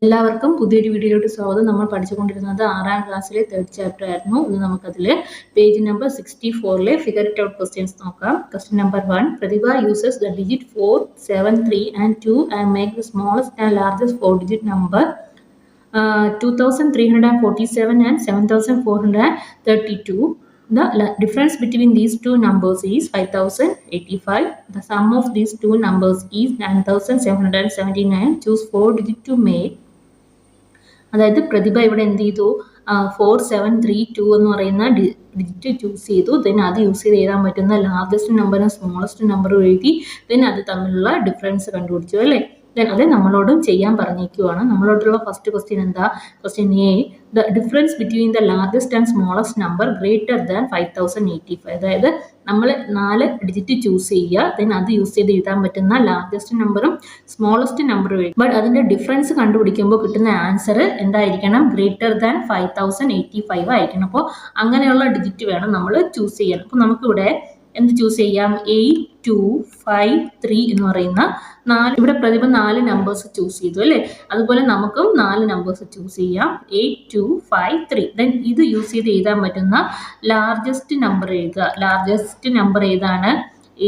എല്ലാവർക്കും പുതിയൊരു വീഡിയോയിലോട്ട് സ്വാഗതം. നമ്മൾ പഠിച്ചുകൊണ്ടിരുന്നത് 6ാം ക്ലാസ്സിലെ 3rd ചാപ്റ്റർ ആയിരുന്നു. ഇന്ന് നമുക്കതിൽ page number 64 figure it out questions നോക്കാം. Question number 1. Pratibha uses the digit 4, 7, 3 and 2 and make the smallest and largest 4-digit number 2347 and 7432. The difference between these two numbers is 5085. The sum of these two numbers is 9779. Choose 4 digits to make. അതായത് പ്രതിഭ ഇവിടെ എന്ത് ചെയ്തു, 4732 എന്ന് പറയുന്ന digit choose ചെയ്തു. Then അത് use ചെയ്ത് എഴുതാൻ പറ്റുന്ന ലാർജസ്റ്റ് നമ്പറും സ്മോളസ്റ്റ് നമ്പറും എഴുതി. ദെൻ അത് തമ്മിലുള്ള ഡിഫറൻസ് കണ്ടുപിടിച്ചു അല്ലേ. ദെൻ അത് നമ്മളോടും ചെയ്യാൻ പറഞ്ഞിരിക്കുവാണ്. നമ്മളോടുള്ള ഫസ്റ്റ് ക്വസ്റ്റ്യൻ എന്താ? Question A, the difference between the largest and smallest number greater than 5085. അതായത് നമ്മൾ 4 ഡിജിറ്റ് ചൂസ് ചെയ്യുക. ദെൻ അത് യൂസ് ചെയ്ത് എഴുതാൻ പറ്റുന്ന ലാർജസ്റ്റ് നമ്പറും സ്മോളസ്റ്റ് നമ്പറും എഴുതി. ബട്ട് അതിൻ്റെ ഡിഫറൻസ് കണ്ടുപിടിക്കുമ്പോൾ കിട്ടുന്ന ആൻസർ എന്തായിരിക്കണം? ഗ്രേറ്റർ ദാൻ 5085 ആയിരിക്കണം. അപ്പോൾ അങ്ങനെയുള്ള ഡിജിറ്റ് വേണം നമ്മൾ ചൂസ് ചെയ്യാൻ. അപ്പോൾ നമുക്കിവിടെ എന്ത് ചൂസ് ചെയ്യാം? 8253 എന്ന് പറയുന്ന 4, ഇവിടെ പ്രതിഭ 4 നമ്പേഴ്സ് ചൂസ് ചെയ്തു അല്ലേ. അതുപോലെ നമുക്കും 4 നമ്പേഴ്സ് ചൂസ് ചെയ്യാം, 8253. ദെൻ ഇത് യൂസ് ചെയ്ത് എഴുതാൻ പറ്റുന്ന ലാർജസ്റ്റ് നമ്പർ എഴുതുക. ലാർജസ്റ്റ് നമ്പർ ഏതാണ്?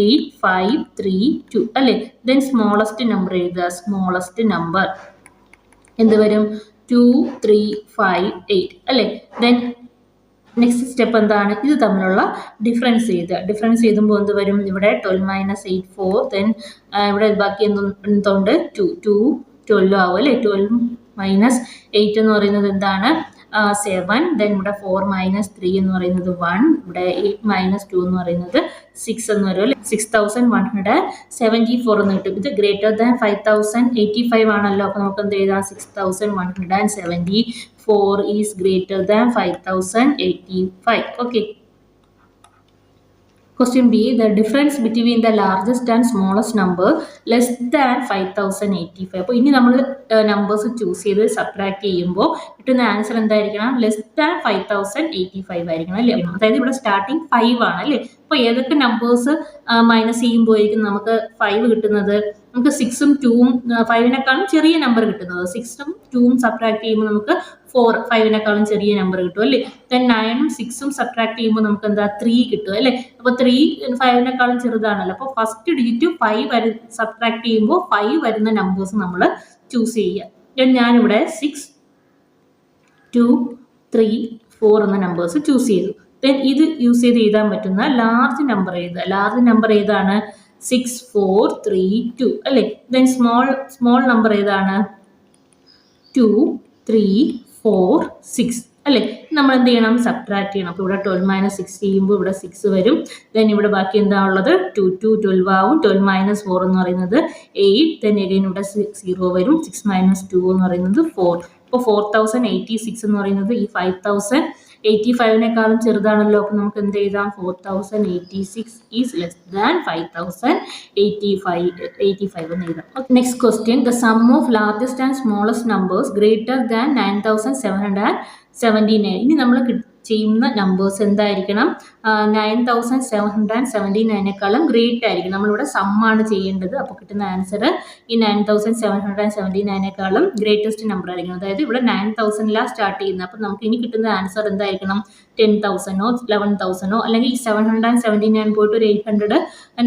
8532 അല്ലേ. ദെൻ സ്മോളസ്റ്റ് നമ്പർ എഴുതുക. സ്മോളസ്റ്റ് നമ്പർ എന്ത് വരും? 2358 അല്ലേ. ദെൻ നെക്സ്റ്റ് സ്റ്റെപ്പ് എന്താണ്? ഇത് തമ്മിലുള്ള ഡിഫറൻസ് എഴുതുക. ഡിഫറൻസ് എഴുതുമ്പോൾ എന്ത് വരും? ഇവിടെ 12 - 8 4. ദെൻ ഇവിടെ ബാക്കി എന്തുണ്ട്? 12 ആവും അല്ലേ. 12 - 8 എന്ന് പറയുന്നത് എന്താണ്? 7. ദെൻ ഇവിടെ 4 - 3 എന്ന് പറയുന്നത് 1. ഇവിടെ 8 - 2 എന്ന് പറയുന്നത് 6 എന്ന് വരും അല്ലേ. 6174 എന്ന് കിട്ടും. ഇത് ഗ്രേറ്റർ ദാൻ 5085 ആണല്ലോ. അപ്പോൾ നമുക്ക് എന്ത് എഴുതാം? 6174 is greater than 5085. Okay. Question B. The difference between the largest and smallest number less than 5085. അപ്പോൾ ഇനി നമ്മൾ നമ്പേഴ്സ് ചൂസ് ചെയ്ത് സബ്ട്രാക്ട് ചെയ്യുമ്പോൾ കിട്ടുന്ന ആൻസർ എന്തായിരിക്കണം? ലെസ് ദാൻ 5085 ആയിരിക്കണം അല്ലേ. അതായത് ഇവിടെ സ്റ്റാർട്ടിങ് 5 ആണ് അല്ലേ. അപ്പോൾ ഏതൊക്കെ നമ്പേഴ്സ് മൈനസ് ചെയ്യുമ്പോഴേക്കും നമുക്ക് 5 കിട്ടുന്നത്? നമുക്ക് 6ഉം 2ഉം 5നേക്കാളും ചെറിയ നമ്പർ കിട്ടുന്നത്. 6ഉം 2ഉം സബ്ട്രാക്ട് ചെയ്യുമ്പോൾ നമുക്ക് 4 5നേക്കാളും ചെറിയ നമ്പർ കിട്ടും അല്ലേ. ദെൻ 9ഉം 6ഉം സബ്ട്രാക്ട് ചെയ്യുമ്പോൾ നമുക്ക് എന്താ? 3 കിട്ടും അല്ലേ. അപ്പോൾ 3 5നേക്കാളും ചെറുതാണല്ലോ. അപ്പോൾ ഫസ്റ്റ് ഡിജിറ്റ് 5 സബ്ട്രാക്ട് ചെയ്യുമ്പോൾ 5 വരുന്ന നമ്പേഴ്സ് നമ്മൾ ചൂസ് ചെയ്യുക. ദെൻ ഞാനിവിടെ 6 2 3 4 എന്ന നമ്പേഴ്സ് ചൂസ് ചെയ്തു. ദെൻ ഇത് യൂസ് ചെയ്ത് എഴുതാൻ പറ്റുന്ന ലാർജ് നമ്പർ എഴുതുക. ലാർജ് നമ്പർ ഏതാണ്? 6432 അല്ലേ. ദെൻ സ്മോൾ നമ്പർ ഏതാണ്? 2346 അല്ലേ. നമ്മൾ എന്ത് ചെയ്യണം? സബ്ട്രാക്ട് ചെയ്യണം. അപ്പോൾ ഇവിടെ 12 - 6 ചെയ്യുമ്പോൾ ഇവിടെ 6 വരും. ദെൻ ഇവിടെ ബാക്കി എന്താ ഉള്ളത്? 2 12 ആവും. 12 - 4 എന്ന് പറയുന്നത് 8. ദെൻ എഗൈൻ ഇവിടെ 0 വരും. 6 - 2 എന്ന് പറയുന്നത് 4. അപ്പോൾ 4086 എന്ന് പറയുന്നത് ഈ 5085നേക്കാളും ചെറുതാണല്ലോ. അപ്പോൾ നമുക്ക് എന്ത് എഴുതാം? 4086 ഈസ് ലെസ് ദാൻ 5085 എന്ന് എഴുതാം. Next question. The sum of largest and smallest numbers greater than 9779. ഇനി നമ്മൾ ചെയ്യുന്ന നമ്പേഴ്സ് എന്തായിരിക്കണം? 9779നേക്കാളും ഗ്രേറ്റ് ആയിരിക്കും. നമ്മളിവിടെ സമ്മാണ് ചെയ്യേണ്ടത്. അപ്പോൾ കിട്ടുന്ന ആൻസർ ഈ 9779നേക്കാളും ഗ്രേറ്റസ്റ്റ് നമ്പർ ആയിരിക്കണം. അതായത് ഇവിടെ 9000 സ്റ്റാർട്ട് ചെയ്യുന്നത്. അപ്പോൾ നമുക്ക് ഇനി കിട്ടുന്ന ആൻസർ എന്തായിരിക്കണം? 10,000 11,000 അല്ലെങ്കിൽ ഈ 779 പോയിട്ട് ഒരു 800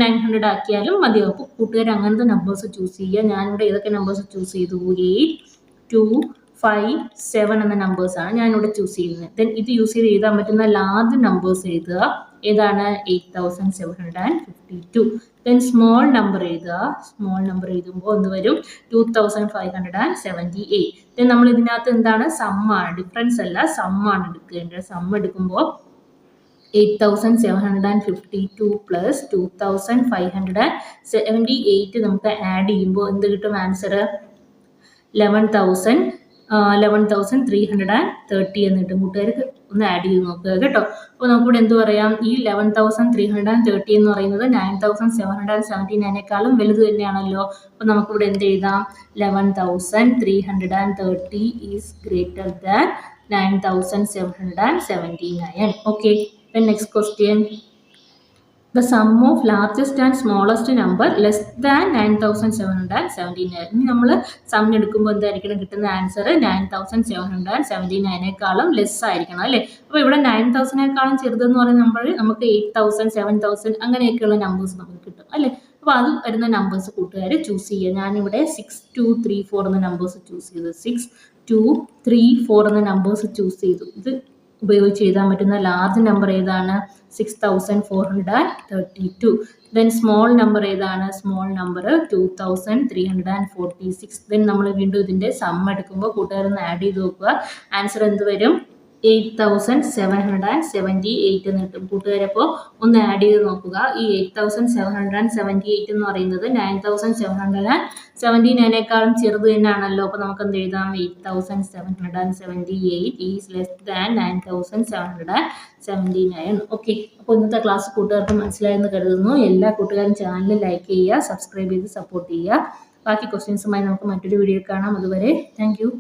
900 ആക്കിയാലും മതിയാവും. അപ്പോൾ കൂട്ടുകാർ അങ്ങനത്തെ നമ്പേഴ്സ് ചൂസ് ചെയ്യുക. ഞാനിവിടെ ഏതൊക്കെ നമ്പേഴ്സ് ചൂസ് ചെയ്തു? 8 2 5 7 എന്ന നമ്പേഴ്സാണ് ഞാനിവിടെ ചൂസ് ചെയ്യുന്നത്. ദെൻ ഇത് യൂസ് ചെയ്ത് എഴുതാൻ പറ്റുന്ന ലാർജ് നമ്പേഴ്സ് എഴുതുക. ഏതാണ്? 8752. ദെൻ സ്മോൾ നമ്പർ എഴുതുക. സ്മോൾ നമ്പർ എഴുതുമ്പോൾ എന്ത് വരും? 2578. ദെൻ നമ്മൾ ഇതിനകത്ത് എന്താണ്? സമ്മാണ്, ഡിഫറൻസ് അല്ല, സമ്മാണ് എടുക്കേണ്ടത്. സം എടുക്കുമ്പോൾ 8752 പ്ലസ് 2578 നമുക്ക് ആഡ് ചെയ്യുമ്പോൾ എന്ത് കിട്ടും? ആൻസർ 11,330 എന്ന് കിട്ടും. കൂട്ടുകാർക്ക് ഒന്ന് ആഡ് ചെയ്ത് നോക്കുക കേട്ടോ. അപ്പോൾ നമുക്കിവിടെ എന്ത് പറയാം? ഈ 11,330 എന്ന് പറയുന്നത് 9779നേക്കാളും വലുത് തന്നെയാണല്ലോ. അപ്പോൾ നമുക്കിവിടെ എന്ത് എഴുതാം? 11,330 is greater than 9779. Okay. Next question. The sum of largest and smallest number less than 9779. ഇനി നമ്മൾ സം എടുക്കുമ്പോൾ എന്തായിരിക്കണം കിട്ടുന്ന ആൻസർ 9779 ലെസ് ആയിരിക്കണം അല്ലേ. അപ്പോൾ ഇവിടെ 9000 ചെറുതെന്ന് പറയുന്ന നമുക്ക് 8000 7000 അങ്ങനെയൊക്കെയുള്ള നമ്പേഴ്സ് നമുക്ക് കിട്ടും അല്ലേ. അപ്പോൾ അത് വരുന്ന നമ്പേഴ്സ് കൂട്ടുകാർ ചൂസ് ചെയ്യുക. ഞാനിവിടെ 6234 എന്ന നമ്പേഴ്സ് ചൂസ് ചെയ്തു. 6234 എന്ന നമ്പേഴ്സ് ചൂസ് ചെയ്തു. ഇത് ഉപയോഗിച്ച് എഴുതാൻ പറ്റുന്ന ലാർജ് നമ്പർ ഏതാണ്? 6432. ദെൻ സ്മോൾ നമ്പർ ഏതാണ്? Small number 2346. ദെൻ നമ്മൾ വീണ്ടും ഇതിൻ്റെ സം എടുക്കുമ്പോൾ കൂട്ടുകാരൊന്ന് ആഡ് ചെയ്ത് നോക്കുക. ആൻസർ എന്ത് വരും? 8778 എന്ന് കിട്ടും. കൂട്ടുകാരപ്പോൾ ഒന്ന് ആഡ് ചെയ്ത് നോക്കുക. ഈ 8778 എന്ന് പറയുന്നത് 9779 ചെറുത് തന്നെയാണല്ലോ. അപ്പോൾ നമുക്ക് എന്ത് എഴുതാം? 8778 ഈസ് ലെസ് ദാൻ 9779. ഓക്കെ, അപ്പോൾ ഇന്നത്തെ ക്ലാസ് കൂട്ടുകാർക്ക് മനസ്സിലായെന്ന് കരുതുന്നു. എല്ലാ കൂട്ടുകാരും ചാനൽ ലൈക്ക് ചെയ്യുക, സബ്സ്ക്രൈബ് ചെയ്ത് സപ്പോർട്ട് ചെയ്യുക. ബാക്കി ക്വസ്റ്റ്യൻസുമായി നമുക്ക് മറ്റൊരു വീഡിയോ കാണാം. അതുവരെ താങ്ക് യു.